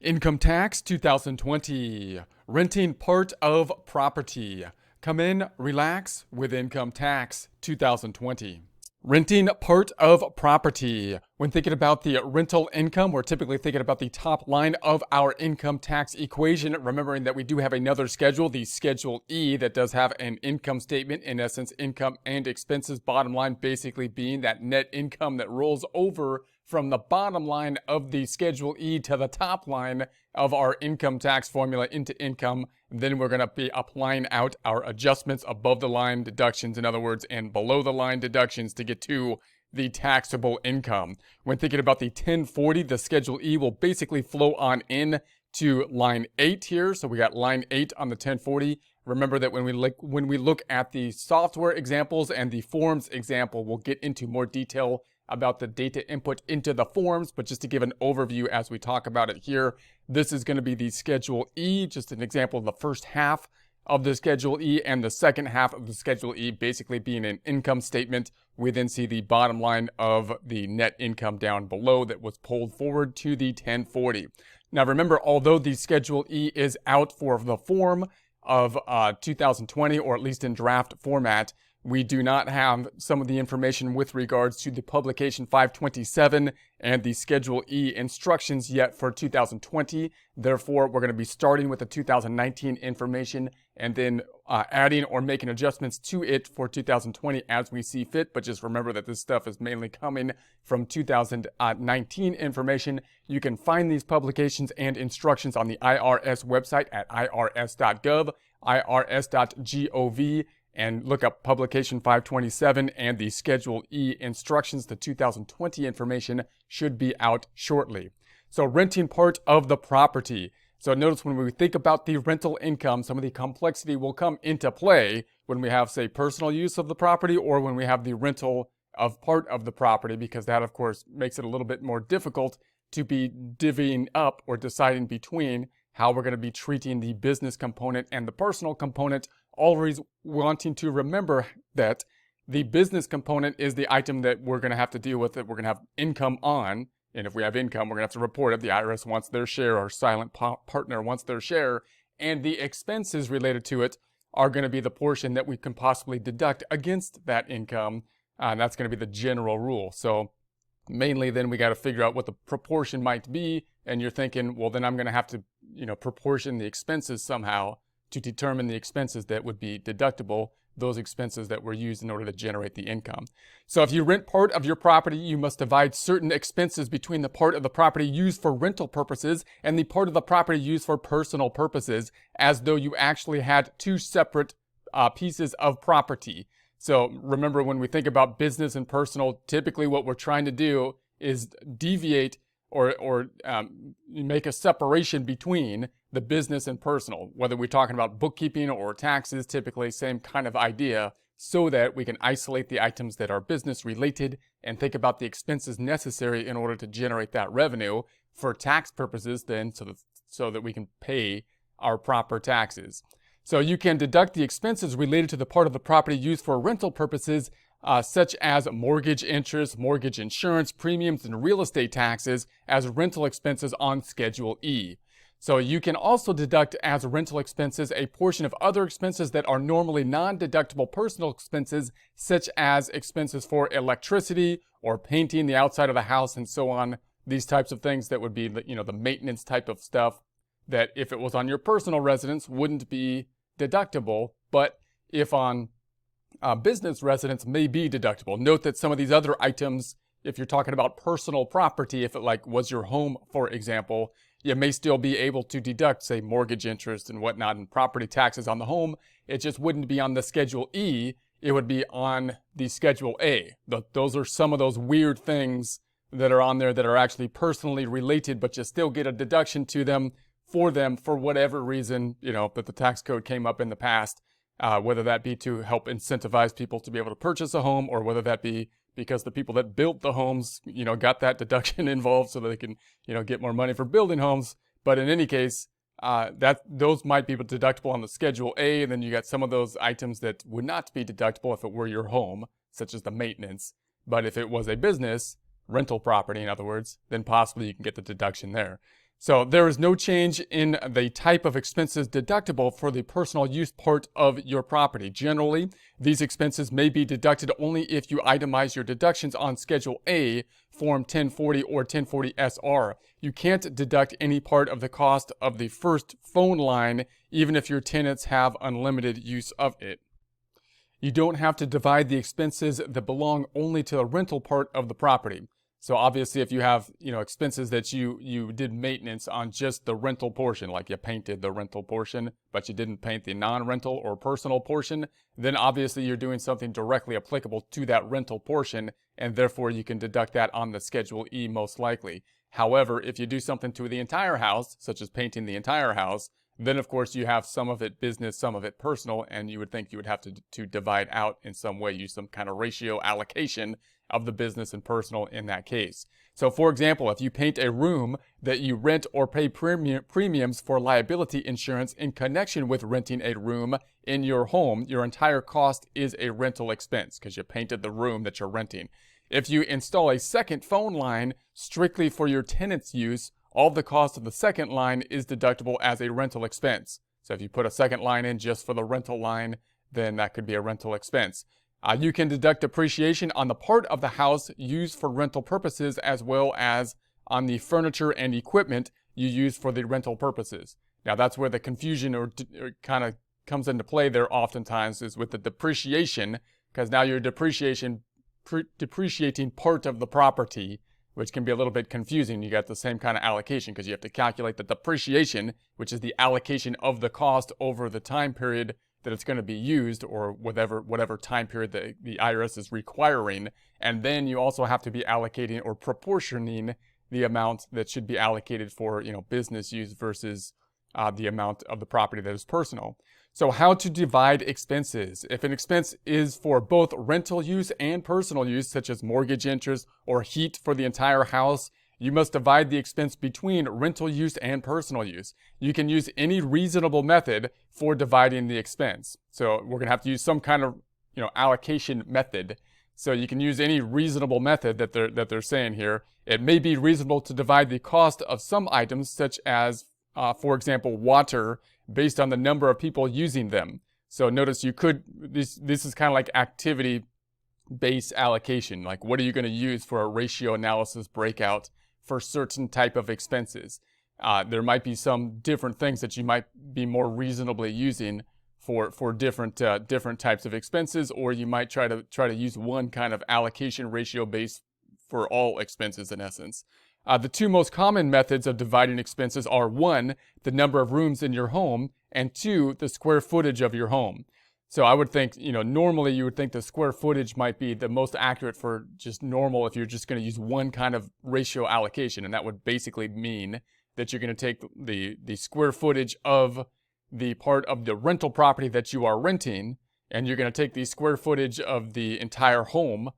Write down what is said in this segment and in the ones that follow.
Income tax 2020. Renting part of property. Come in, relax with income tax 2020. Renting part of property. When thinking about the rental income, we're typically thinking about the top line of our income tax equation, remembering that we do have another schedule, the Schedule E, that does have an income statement, in essence, income and expenses, bottom line basically being that net income that rolls over from the bottom line of the Schedule E to the top line of our income tax formula into income. Then we're going to be applying out our adjustments above the line deductions, in other words, and below the line deductions to get to the taxable income. When thinking about the 1040, the Schedule E will basically flow on in to line 8 here. So we got line 8 on the 1040. Remember that when we look at the software examples and the forms example, we'll get into more detail about the data input into the forms, but just to give an overview as we talk about it here, this is going to be the Schedule E, just an example of the first half of the Schedule E, and the second half of the Schedule E basically being an income statement. We then see the bottom line of the net income down below that was pulled forward to the 1040. Now remember, although the Schedule E is out for the form of 2020, or at least in draft format, we do not have some of the information with regards to the Publication 527 and the Schedule E instructions yet for 2020. Therefore, we're going to be starting with the 2019 information and then adding or making adjustments to it for 2020 as we see fit. But just remember that this stuff is mainly coming from 2019 information. You can find these publications and instructions on the IRS website at irs.gov, irs.gov, and look up Publication 527 and the Schedule E instructions. The 2020 information should be out shortly. So renting part of the property. So notice when we think about the rental income, some of the complexity will come into play when we have, say, personal use of the property or when we have the rental of part of the property, because that, of course, makes it a little bit more difficult to be divvying up or deciding between how we're going to be treating the business component and the personal component. Always wanting to remember that the business component is the item that we're going to have to deal with, that we're going to have income on. And if we have income, we're going to have to report it. The IRS wants their share, our silent partner wants their share. And the expenses related to it are going to be the portion that we can possibly deduct against that income. And that's going to be the general rule. So mainly then we got to figure out what the proportion might be. And you're thinking, well, then I'm going to have to, proportion the expenses somehow to determine the expenses that would be deductible, those expenses that were used in order to generate the income. So if you rent part of your property, you must divide certain expenses between the part of the property used for rental purposes and the part of the property used for personal purposes, as though you actually had two separate pieces of property. So remember, when we think about business and personal, typically what we're trying to do is deviate or make a separation between the business and personal, whether we're talking about bookkeeping or taxes, typically same kind of idea, so that we can isolate the items that are business related and think about the expenses necessary in order to generate that revenue for tax purposes then, so that we can pay our proper taxes. So you can deduct the expenses related to the part of the property used for rental purposes, such as mortgage interest, mortgage insurance, premiums, and real estate taxes as rental expenses on Schedule E. So you can also deduct as rental expenses a portion of other expenses that are normally non-deductible personal expenses, such as expenses for electricity or painting the outside of the house and so on. These types of things that would be the maintenance type of stuff that if it was on your personal residence wouldn't be deductible, but if on business residence may be deductible. Note that some of these other items, if you're talking about personal property, if it was your home, for example, you may still be able to deduct, say, mortgage interest and whatnot and property taxes on the home. It just wouldn't be on the Schedule E. It would be on the Schedule A. Those are some of those weird things that are on there that are actually personally related, but you still get a deduction to them for whatever reason, that the tax code came up in the past, whether that be to help incentivize people to be able to purchase a home, or whether that be because the people that built the homes, got that deduction involved so that they can, get more money for building homes. But in any case, those might be deductible on the Schedule A, and then you got some of those items that would not be deductible if it were your home, such as the maintenance. But if it was a business, rental property in other words, then possibly you can get the deduction there. So there is no change in the type of expenses deductible for the personal use part of your property. Generally, these expenses may be deducted only if you itemize your deductions on Schedule A, Form 1040 or 1040 SR. You can't deduct any part of the cost of the first phone line, even if your tenants have unlimited use of it. You don't have to divide the expenses that belong only to the rental part of the property. So obviously if you have, expenses that you did maintenance on just the rental portion, like you painted the rental portion, but you didn't paint the non-rental or personal portion, then obviously you're doing something directly applicable to that rental portion, and therefore you can deduct that on the Schedule E most likely. However, if you do something to the entire house, such as painting the entire house, then of course you have some of it business, some of it personal, and you would think you would have to divide out in some way, use some kind of ratio allocation of the business and personal in that case. So for example, if you paint a room that you rent or pay premiums for liability insurance in connection with renting a room in your home, your entire cost is a rental expense because you painted the room that you're renting. If you install a second phone line strictly for your tenant's use, all the cost of the second line is deductible as a rental expense. So if you put a second line in just for the rental line, then that could be a rental expense. You can deduct depreciation on the part of the house used for rental purposes as well as on the furniture and equipment you use for the rental purposes. Now that's where the confusion or kind of comes into play there oftentimes is with the depreciation, because now you're depreciating part of the property, which can be a little bit confusing. You got the same kind of allocation because you have to calculate the depreciation, which is the allocation of the cost over the time period that it's going to be used, or whatever time period the IRS is requiring. And then you also have to be allocating or proportioning the amount that should be allocated for, business use versus the amount of the property that is personal. So how to divide expenses. If an expense is for both rental use and personal use, such as mortgage interest or heat for the entire house, you must divide the expense between rental use and personal use. You can use any reasonable method for dividing the expense. So we're going to have to use some kind of, allocation method. So you can use any reasonable method that they're saying here. It may be reasonable to divide the cost of some items, such as, for example, water, based on the number of people using them. So notice this is kind of like activity-based allocation. Like, what are you going to use for a ratio analysis breakout for certain type of expenses? There might be some different things that you might be more reasonably using for different types of expenses, or you might try to use one kind of allocation ratio base for all expenses in essence. The two most common methods of dividing expenses are 1, the number of rooms in your home, and 2, the square footage of your home. So I would think, normally you would think the square footage might be the most accurate for just normal if you're just going to use one kind of ratio allocation. And that would basically mean that you're going to take the square footage of the part of the rental property that you are renting, and you're going to take the square footage of the entire home,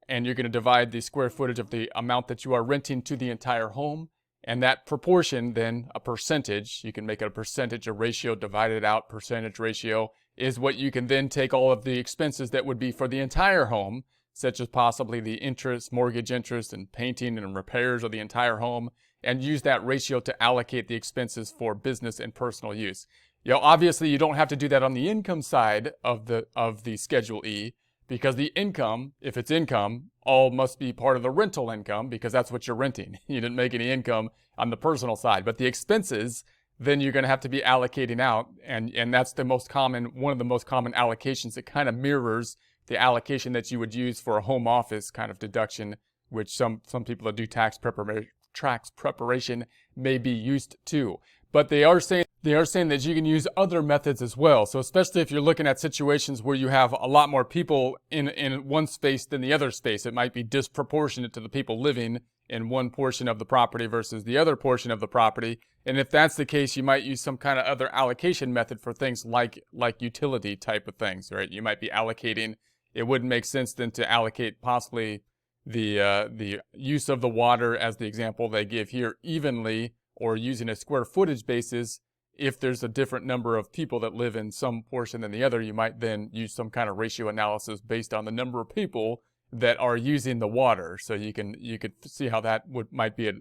and you're going to divide the square footage of the amount that you are renting to the entire home. And that proportion, then a percentage, you can make it a percentage, a ratio, divided out percentage ratio, is what you can then take all of the expenses that would be for the entire home, such as possibly the interest, mortgage interest, and painting and repairs of the entire home, and use that ratio to allocate the expenses for business and personal use. Obviously you don't have to do that on the income side of the Schedule E, because the income, if it's income, all must be part of the rental income because that's what you're renting. You didn't make any income on the personal side, but the expenses, then you're going to have to be allocating out, and that's one of the most common allocations. It kind of mirrors the allocation that you would use for a home office kind of deduction, which some people that do tax preparation may be used to. But they are saying that you can use other methods as well. So especially if you're looking at situations where you have a lot more people in one space than the other space, it might be disproportionate to the people living in one portion of the property versus the other portion of the property. And if that's the case, you might use some kind of other allocation method for things like utility type of things, right? You might be allocating, it wouldn't make sense then to allocate possibly the use of the water, as the example they give here, evenly, or using a square footage basis. If there's a different number of people that live in some portion than the other, you might then use some kind of ratio analysis based on the number of people that are using the water. So you could see how that might be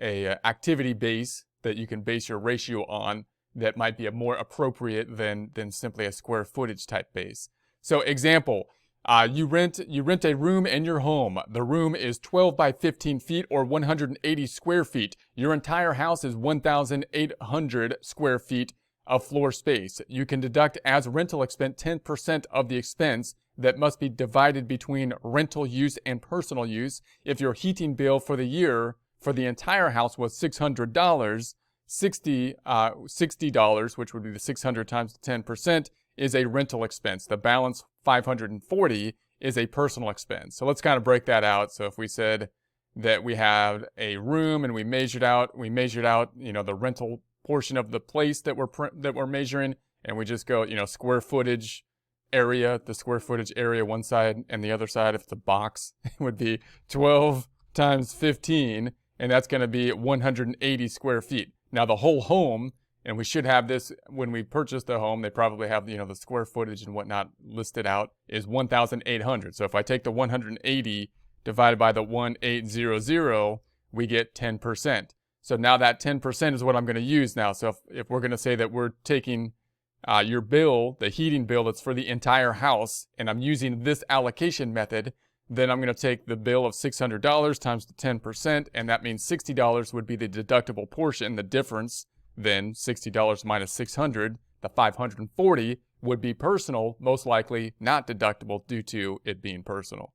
a activity base that you can base your ratio on that might be more appropriate than simply a square footage type base. So example, you rent a room in your home. The room is 12 by 15 feet or 180 square feet. Your entire house is 1,800 square feet of floor space. You can deduct as rental expense 10% of the expense that must be divided between rental use and personal use. If your heating bill for the year for the entire house was $600, $60, which would be the 600 times 10%, is a rental expense. The balance, 540, is a personal expense. So let's kind of break that out. So if we said that we have a room and we measured out, the rental portion of the place that we're measuring, and we just go, square footage area, the square footage area one side, and the other side, if it's a box, would be 12 times 15, and that's going to be 180 square feet. Now the whole home, and we should have this when we purchase the home, they probably have, the square footage and whatnot listed out, is 1,800. So if I take the 180 divided by the 1,800, we get 10%. So now that 10% is what I'm going to use now. So if we're going to say that we're taking your bill, the heating bill that's for the entire house, and I'm using this allocation method, then I'm going to take the bill of $600 times the 10%, and that means $60 would be the deductible portion. The difference, then, $60 minus 600, the 540, would be personal, most likely not deductible due to it being personal.